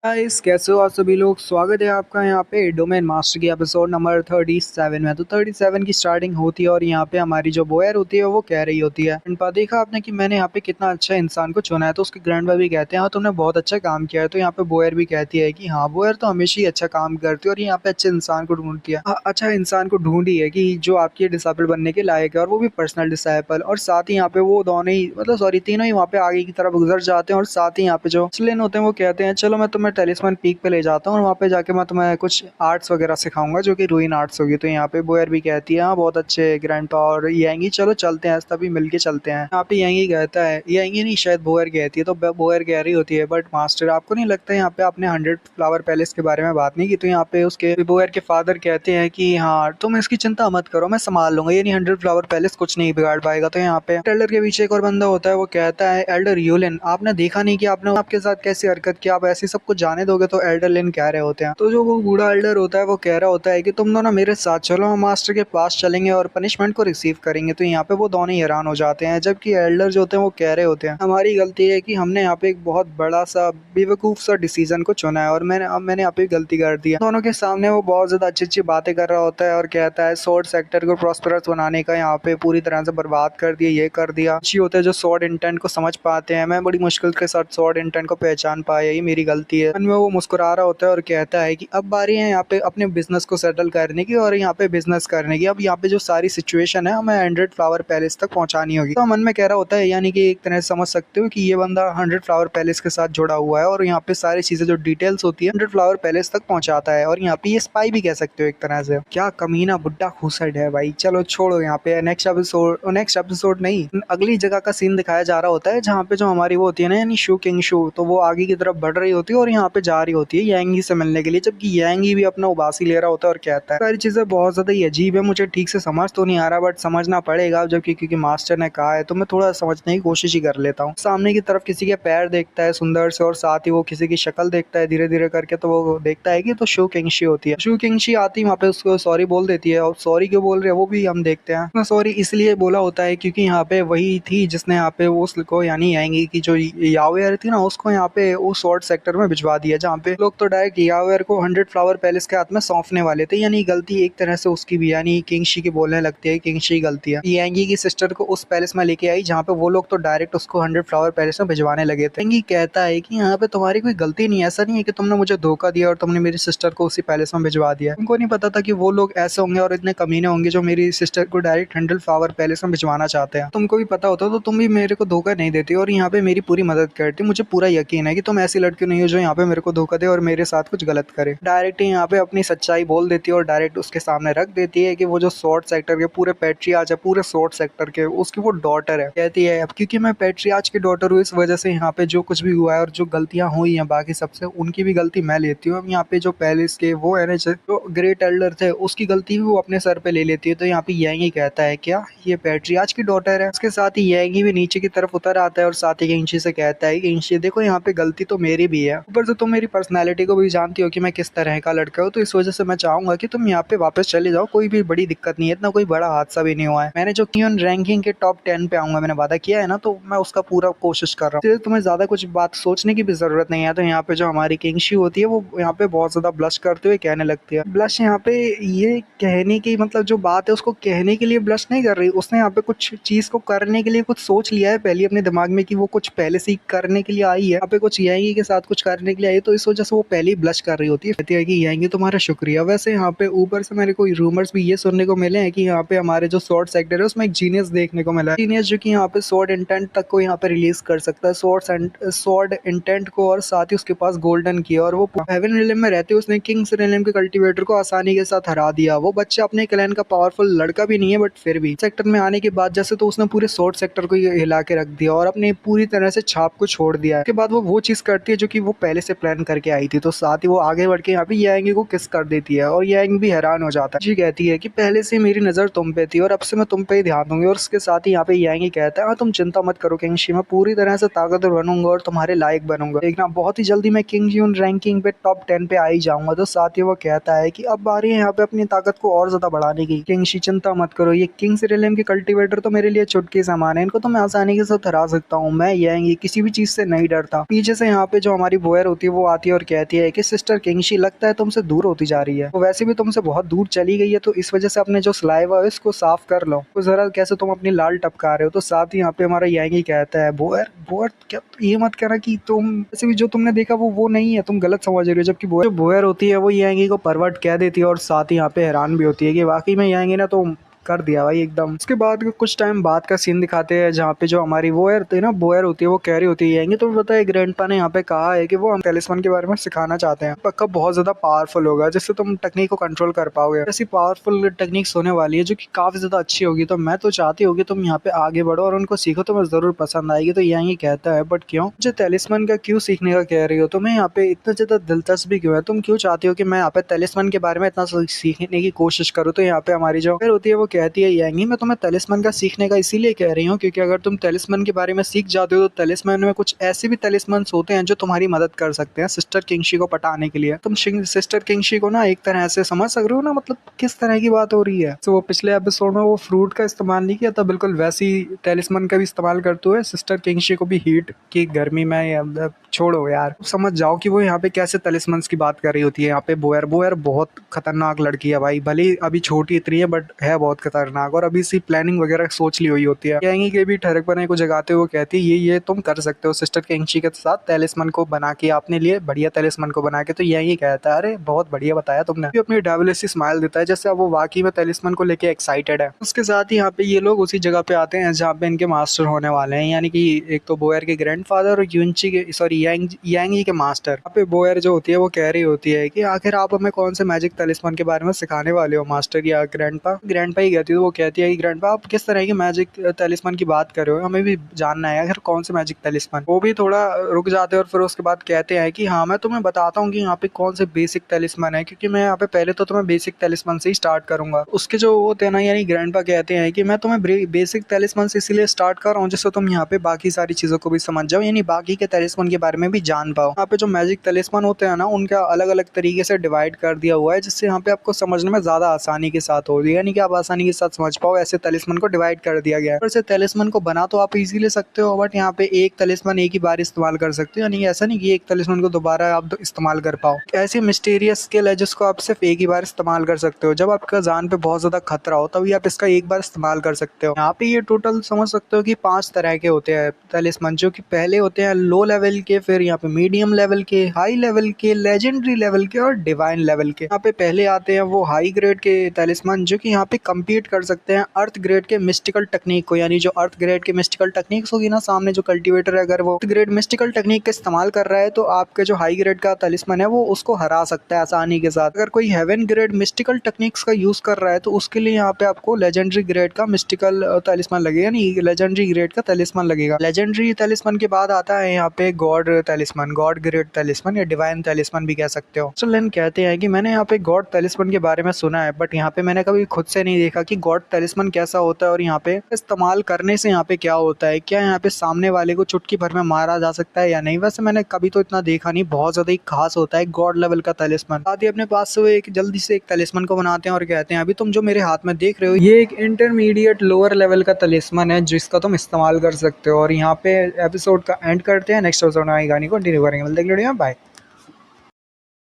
Guys, कैसे हो आप सभी लोग। स्वागत है आपका यहाँ पे डोमेन मास्टर की एपिसोड नंबर 37 में। तो 37 की स्टार्टिंग होती है और यहाँ पे हमारी जो बोयर होती है वो कह रही होती है, देखा आपने कि मैंने यहाँ पे कितना अच्छा इंसान को चुना है। तो उसके ग्रैंड भी कहते हैं हाँ तुमने बहुत अच्छा काम किया है। तो यहाँ पे बोयर भी कहती है कि हाँ बोयर तो हमेशा ही अच्छा काम करती है और यहाँ पे अच्छे इंसान को ढूंढती है। अच्छा इंसान को ढूंढी है कि जो आपकी डिसाइपल बनने के लायक है, और वो भी पर्सनल डिसाइपल। और साथ ही यहाँ पे वो दोनों ही मतलब सॉरी तीनों ही वहाँ पे आगे की तरफ गुजर जाते हैं। और साथ ही यहाँ पे जो स्लेन होते हैं वो कहते हैं चलो मैं तुम्हें टेलिस्मान पीक पे ले जाता हूँ और वहाँ पे जाके मैं तुम्हें कुछ आर्ट्स वगैरह सिखाऊंगा जो कि रूइन आर्ट्स होगी। तो यहाँ पे बोयर भी कहती है हाँ बहुत अच्छे ग्रैंडपा। और येंगी चलो चलते हैं, तभी मिलके चलते हैं। यहाँ पे येंगी कहता है, येंगी नहीं शायद बोयर कहती है। तो बोयर कह रही होती है बट मास्टर आपको नहीं लगता यहाँ पे आपने 100 फ्लावर पैलेस के बारे में बात नहीं की। तो यहाँ पे उसके बोयर के फादर कहते हैं कि हाँ तुम इसकी चिंता मत करो, मैं संभाल लूंगा, ये नहीं 100 फ्लावर पैलेस कुछ नहीं बिगाड़ पाएगा। तो यहाँ पे एल्डर के पीछे एक और बंदा होता है, वो कहता है एल्डर यूलिन आपने देखा नहीं कि आपने आपके साथ कैसी हरकत की, आप ऐसी सब कुछ जाने दोगे। तो एल्डर लिन कह रहे होते हैं, तो जो वो बूढ़ा एल्डर होता है वो कह रहा होता है कि तुम दोनों मेरे साथ चलो, हम मास्टर के पास चलेंगे और पनिशमेंट को रिसीव करेंगे। तो यहाँ पे वो दोनों ही हैरान हो जाते हैं, जबकि एल्डर जो होते हैं वो कह रहे होते हैं हमारी गलती है कि हमने यहाँ पे एक बहुत बड़ा सा बेवकूफ सा डिसीजन को चुना है और मैंने यहाँ पे गलती कर दी है। दोनों के सामने वो बहुत ज्यादा अच्छी अच्छी बातें कर रहा होता है और कहता है स्वॉर्ड सेक्टर को प्रॉस्पेरस बनाने का यहाँ पे पूरी तरह से बर्बाद कर दिया, ये कर दिया। अच्छी होते हैं जो स्वॉर्ड इंटेंट को समझ पाते हैं, मैं बड़ी मुश्किल के साथ स्वॉर्ड इंटेंट को पहचान पाया, ये मेरी गलती है। मन में वो मुस्कुरा रहा होता है और कहता है कि अब बारी है यहाँ पे अपने बिजनेस को सेटल करने की और यहाँ पे बिजनेस करने की। अब यहाँ पे जो सारी सिचुएशन है हमें 100 फ्लावर पैलेस तक पहुंचानी होगी। तो मन में कह रहा होता है, यानी कि एक तरह से समझ सकते हो कि ये बंदा 100 फ्लावर पैलेस के साथ जुड़ा हुआ है और यहाँ पे सारी चीजें जो डिटेल्स होती है 100 फ्लावर पैलेस तक पहुंचाता है। और यहाँ पे ये स्पाई भी कह सकते हो एक तरह से। क्या कमीना बुड्ढा खूसट है भाई। चलो छोड़ो, यहाँ पे नेक्स्ट एपिसोड नहीं अगली जगह का सीन दिखाया जा रहा होता है, जहाँ पे जो हमारी वो होती है ना यानी शू किंग शू, तो वो आगे की तरफ बढ़ रही होती है और यहाँ पे जा रही होती है यांगी से मिलने के लिए। जबकि यांगी भी अपना उबासी ले रहा होता है और कहता है सारी चीजें बहुत ज्यादा ही अजीब है, मुझे ठीक से समझ तो नहीं आ रहा बट समझना पड़ेगा जबकि क्योंकि मास्टर ने कहा है तो मैं थोड़ा समझने की कोशिश ही कर लेता हूँ। सामने की तरफ किसी के पैर देखता है सुंदर से और साथ ही वो किसी की शक्ल देखता है धीरे धीरे करके। तो वो देखता है कि तो शू किंगशी होती है। शू किंगशी आती वहाँ पे उसको सॉरी बोल देती है और सॉरी क्यों बोल रहे हैं वो भी हम देखते हैं। सॉरी इसलिए बोला होता है क्योंकि यहाँ पे वही थी जिसने यहाँ पे उसको यानी यांगी की जो यावेयर थी ना उसको यहाँ पे उस स्वॉर्ड सेक्टर में भिजवा दिया, जहाँ पे लोग तो डायरेक्ट यावेयर को 100 फ्लावर पैलेस के हाथ में सौंपने वाले थे। यानी गलती एक तरह से उसकी भी, यानी किंगशी की बोलने लगती है किंगशी गलती है। यांगी की सिस्टर को उस पैलेस में लेके आई जहाँ पे वो लोग तो डायरेक्ट उसको 100 फ्लावर पैलेस में भिजवाने लगे थे। यांगी कहता है कि यहाँ पे तुम्हारी कोई गलती नहीं है, ऐसा नहीं है कि तुमने मुझे धोखा दिया और तुमने मेरी सिस्टर को उसी पैलेस में भिजवा दिया। तुमको नहीं पता था कि वो लोग ऐसे होंगे और इतने कमीने होंगे जो मेरी सिस्टर को डायरेक्ट 100 फ्लावर पैलेस में भिजवाना चाहते हैं। तुमको भी पता होता तो तुम भी मेरे को धोखा नहीं देती और यहाँ पे मेरी पूरी मदद करती। मुझे पूरा यकीन है कि तुम ऐसी लड़की नहीं हो जो यहाँ पे मेरे को धोखा दे और मेरे साथ कुछ गलत करे। डायरेक्ट यहाँ पे अपनी सच्चाई बोल देती है और डायरेक्ट उसके सामने रख देती है कि वो जो स्वॉर्ड सेक्टर के पूरे पैट्रियार्च है, पूरे स्वॉर्ड सेक्टर के, उसकी वो डॉटर है। कहती है अब क्योंकि मैं पैट्रियार्च की डॉटर हूँ इस वजह से यहाँ पे जो कुछ भी हुआ है और जो गलतियां हुई हैं बाकी सबसे, उनकी भी गलती मैं लेती हूँ। अब यहाँ पे जो पैलेस के वो है ना जो ग्रेट एल्डर थे उसकी गलती भी वो अपने सर पे ले लेती है। तो यहाँ पे येंगी कहता है क्या ये पैट्रियार्च की डॉटर है। उसके साथ ही येंगी भी नीचे की तरफ उतर आता है और साथ ही किंगशी से कहता है कि किंगशी देखो यहाँ पे गलती तो मेरी भी है, ऊपर से तुम मेरी पर्सनैलिटी को भी जानती हो कि मैं किस तरह का लड़का हूँ। तो इस वजह से मैं चाहूंगा कि तुम यहाँ पे वापस चले जाओ, कोई भी बड़ी दिक्कत नहीं है, इतना कोई बड़ा हादसा भी नहीं हुआ है। मैंने जो कियोन रैंकिंग के टॉप 10 पे आऊंगा मैंने वादा किया है ना, तो मैं उसका पूरा कोशिश कर रहा हूँ। तुम्हें ज्यादा कुछ बात सोचने की भी जरूरत नहीं है। तो यहाँ पे जो हमारी किंगशी होती है वो यहाँ पे बहुत ज्यादा ब्लश करते हुए कहने लगती है। ब्लश यहाँ पे ये कहने की मतलब जो बात है उसको कहने के लिए ब्लश नहीं कर रही, उसने यहाँ पे कुछ चीज को करने के लिए कुछ सोच लिया है पहले अपने दिमाग में कि वो कुछ पहले से ही करने के लिए आई है, यहाँ पे कुछ येंगी के साथ कुछ करने के लिए आई है। तो इस वजह से वो पहले ही ब्लश कर रही होती है, कहती है कि येंगी तुम्हारा शुक्रिया। वैसे यहाँ पे ऊपर से मेरे को रूमर्स भी ये सुनने को मिले हैं कि यहाँ पे हमारे जो स्वॉर्ड सेक्टर है उसमें एक जीनियस देखने को मिला है। जीनियस जो कि यहाँ पे स्वॉर्ड इंटेंट तक को यहाँ पे रिलीज कर सकता है, स्वॉर्ड इंटेंट को, और साथ ही उसके पास गोल्डन की, और वो हेवन रिलम में रहते उसने किंग्स रिलम के कल्टीवेटर को आसानी के साथ हरा दिया। वो बच्चा अपने क्लैन का पावरफुल लड़का भी नहीं है बट फिर भी सेक्टर में आने के बाद जैसे तो उसने पूरे स्वॉर्ड सेक्टर को हिला के रख दिया और अपने पूरी तरह से छाप को छोड़ दिया। उसके बाद वो चीज करती है जो कि वो पहले से प्लान करके आई थी। तो साथ ही वो आगे बढ़ के यहाँ पे यांगी को किस कर देती है और यांगी भी हैरान हो जाता है। जी कहती है कि पहले से मेरी नजर तुम पे थी और अब से मैं तुम पे ही ध्यान दूंगी। और उसके साथ ही यहाँ पे यांगी कहता है हाँ तुम चिंता मत करो किंगशी, मैं पूरी तरह से ताकतवर बनूंगा और तुम्हारे लायक बनूंगा, देखना बहुत ही जल्दी मैं किंग यून रैंकिंग पे टॉप 10 पे आ ही जाऊंगा। तो साथ ही वो कहता है कि अब बारी है यहाँ पे अपनी ताकत को और ज्यादा बढ़ाने की। किंगशी चिंता मत करो, ये किंग्स रिलम के कल्टीवेटर तो मेरे लिए चुटकी सामान है, इनको तो मैं आसानी के साथ हरा सकता हूँ। मैं यांगी किसी भी चीज से नहीं डरता। पीछे से यहाँ पे जो हमारी बोयर होती है वो आती है और कहती है कि सिस्टर किंगशी लगता है तुमसे दूर होती जा रही है, तो वैसे भी तुमसे बहुत दूर चली गई है, तो इस वजह से अपने जो सलाइवा है इसको साफ कर लो। तो जरा कैसे तुम अपनी लाल टपका रहे हो। तो साथ ही यहाँ पे हमारा यांगी कहता है बोयर बोयर क्या ये मत कहना कि तुम वैसे भी जो तुमने देखा वो नहीं है, तुम गलत समझ रहे हो। जबकि बोयर होती है वो यांगी को परवर्ट कह देती है और साथ ही यहाँ पे हैरान भी होती है कि वाकई में यांगी ने तो कर दिया भाई एकदम। उसके बाद कुछ टाइम बाद का सीन दिखाते हैं जहाँ पे जो हमारी बोयर होती है वो कह रही होती है कि तुम्हें पता है ग्रैंडपा ने यहाँ पे कहा है कि वो हम टेलिस्मन के बारे में सिखाना चाहते हैं, पक्का बहुत ज्यादा पावरफुल होगा जिससे तुम टेक्निक को कंट्रोल कर पाओगे। ऐसी पावरफुल टेक्निक्स होने वाली है जो कि काफी ज्यादा अच्छी होगी, तो मैं तो चाहती हूँ कि तुम यहाँ पे आगे बढ़ो और उनको सीखो, तुम्हें जरूर पसंद आएगी। तो यही कहता है बट क्यों मुझे टेलिस्मन का क्यों सीखने का कह रही हो, तुम्हें यहाँ पे इतना ज्यादा दिलचस्पी क्यों है, तुम क्यों चाहती हो कि मैं यहाँ पे टेलिस्मन के बारे में इतना सीखने की कोशिश करूँ। तो यहाँ पे हमारी जो होती है वो कहती है यांगी मैं तुम्हें टेलिस्मन का सीखने का इसीलिए कह रही हूँ क्योंकि अगर तुम टेलिस्मन के बारे में सीख जाते हो तो टेलिस्मन में कुछ ऐसे भी टेलिस्मन होते हैं जो तुम्हारी मदद कर सकते हैं सिस्टर किंगशी को पटाने के लिए। तुम सिस्टर किंगशी को ना एक तरह से समझ सक रहे हो ना, मतलब किस तरह की बात हो रही है। तो वो पिछले एपिसोड में वो फ्रूट का इस्तेमाल नहीं किया था, बिल्कुल वैसी टेलिस्मन का भी इस्तेमाल करते हुए सिस्टर किंगशी को भी हीट की गर्मी में छोड़ो यार, समझ जाओ कि वो यहाँ पे कैसे टेलिस्मन्स की बात कर रही होती है। यहाँ पे बोयर बहुत खतरनाक लड़की है भाई, भले अभी छोटी इतनी है बट है बहुत खतरनाक, और अभी सी प्लानिंग वगैरह सोच ली हुई होती है। कहेंगी कि भी ठरक बने को जगाते हुए कहती है ये तुम कर सकते हो सिस्टर किंगशी के साथ टेलिस्मन को बना के, आपने लिए बढ़िया टेलिस्मन को बना के। तो यही कहता है अरे बहुत बढ़िया बताया तुमने, अपनी डेविलिश स्माइल देता है जैसे अब वो वाकई में टेलिस्मन को लेके एक्साइटेड है। उसके साथ ही यहाँ पे ये लोग उसी जगह पे आते हैं जहाँ पे इनके मास्टर होने वाले हैं, यानी कि एक तो बोयर के ग्रैंडफादर और यूनची के यांगी के मास्टर। यहाँ पे बोयर जो होती है वो कह रही होती है कि आखिर आप हमें कौन से मैजिक टेलिस्मन के बारे में सिखाने वाले हो मास्टर या ग्रैंडपा ही कहती है। वो कहती है कि ग्रैंडपा आप किस तरह की मैजिक टेलिस्मन की बात कर रहे हो, हमें भी जानना है आखिर कौन से मैजिक टेलिस्मन। वो भी थोड़ा रुक जाते हैं और फिर उसके बाद कहते हैं कि हाँ मैं तुम्हें बताता हूँ कि यहाँ पे कौन से बेसिक टेलिस्मन है, क्योंकि मैं यहाँ पे पहले तो तुम्हें बेसिक टेलिस्मन से ही स्टार्ट करूंगा। उसके जो वो थे ना यानी ग्रैंडपा कहते हैं कि मैं तुम्हें बेसिक टेलिस्मन से इसीलिए स्टार्ट कर रहा हूँ जिससे तुम यहाँ पे बाकी सारी चीजों को भी समझ जाओ, यानी बाकी के टेलिस्मन के बारे में भी जान पाओ। यहाँ पे जो मैजिक टेलिस्मन होते हैं ना उनका अलग अलग तरीके से डिवाइड कर दिया हुआ है जिससे यहाँ पे आपको समझने में ज्यादा आसानी के साथ होगी, यानी कि आप आसानी के साथ समझ पाओ। ऐसे टेलिस्मन को डिवाइड कर दिया गया है। वैसे टेलिस्मन को बना तो आप इजीली सकते हो बट यहाँ पे एक टेलिस्मन एक ही बार इस्तेमाल कर सकते हो, यानी ऐसा नहीं कि एक टेलिस्मन को दोबारा आप इस्तेमाल कर पाओ। ऐसी मिस्टीरियस स्किल है जिसको आप सिर्फ एक ही बार इस्तेमाल कर सकते हो, जब आपका जान पे बहुत ज्यादा खतरा हो तभी आप इसका एक बार इस्तेमाल कर सकते हो। यहाँ पे ये टोटल समझ सकते हो कि 5 तरह के होते हैं टेलिस्मन, जो कि पहले होते हैं लो लेवल के, फिर यहाँ पे मीडियम लेवल के, हाई लेवल के, लेजेंडरी लेवल के और डिवाइन लेवल के। यहाँ पे पहले आते हैं वो हाई ग्रेड के टेलिस्मन जो कि यहाँ पे कम्पीट कर सकते हैं अर्थ ग्रेड के मिस्टिकल टेक्निक को, यानी जो अर्थ ग्रेड के मिस्टिकल टेक्निक्स होगी ना, सामने जो कल्टीवेटर है अगर वो अर्थ ग्रेड मिस्टिकल टेक्निक का इस्तेमाल कर रहा है तो आपके जो हाई ग्रेड का टेलिस्मन है वो उसको हरा सकता है आसानी के साथ। अगर कोई हेवन ग्रेड मिस्टिकल टेक्निक्स का यूज कर रहा है तो उसके लिए यहाँ पे आपको लेजेंडरी ग्रेड का मिस्टिकल टेलिस्मन लगेगा, नहीं लेजेंडरी ग्रेड का टेलिस्मन लगेगा। लेजेंडरी टेलिस्मन के बाद आता है यहाँ पे गॉड टेलिस्मन, गॉड ग्रेड टेलिस्मन या डिवाइन टेलिस्मन भी कह सकते हो। लेन कहते हैं कि मैंने यहाँ पे गॉड टेलिस्मन के बारे में सुना है बट यहाँ पे मैंने कभी खुद से नहीं देखा कि गॉड टेलिस्मन कैसा होता है और यहाँ पे इस्तेमाल करने से यहाँ पे क्या होता है, क्या यहाँ पे सामने वाले को चुटकी भर में मारा जा सकता है या नहीं। वैसे मैंने कभी तो इतना देखा नहीं, बहुत ज्यादा ही खास होता है गॉड लेवल का टेलिस्मन। साथ ही अपने पास से एक जल्दी से एक टेलिस्मन को बनाते हैं और कहते हैं अभी तुम जो मेरे हाथ में देख रहे हो ये एक इंटरमीडिएट लोअर लेवल का टेलिस्मन है जिसका तुम इस्तेमाल कर सकते हो। और यहाँ पे एपिसोड का एंड करते हैं, नेक्स्ट एपिसोड में गानी कंटिन्यू करेंगे। बाय।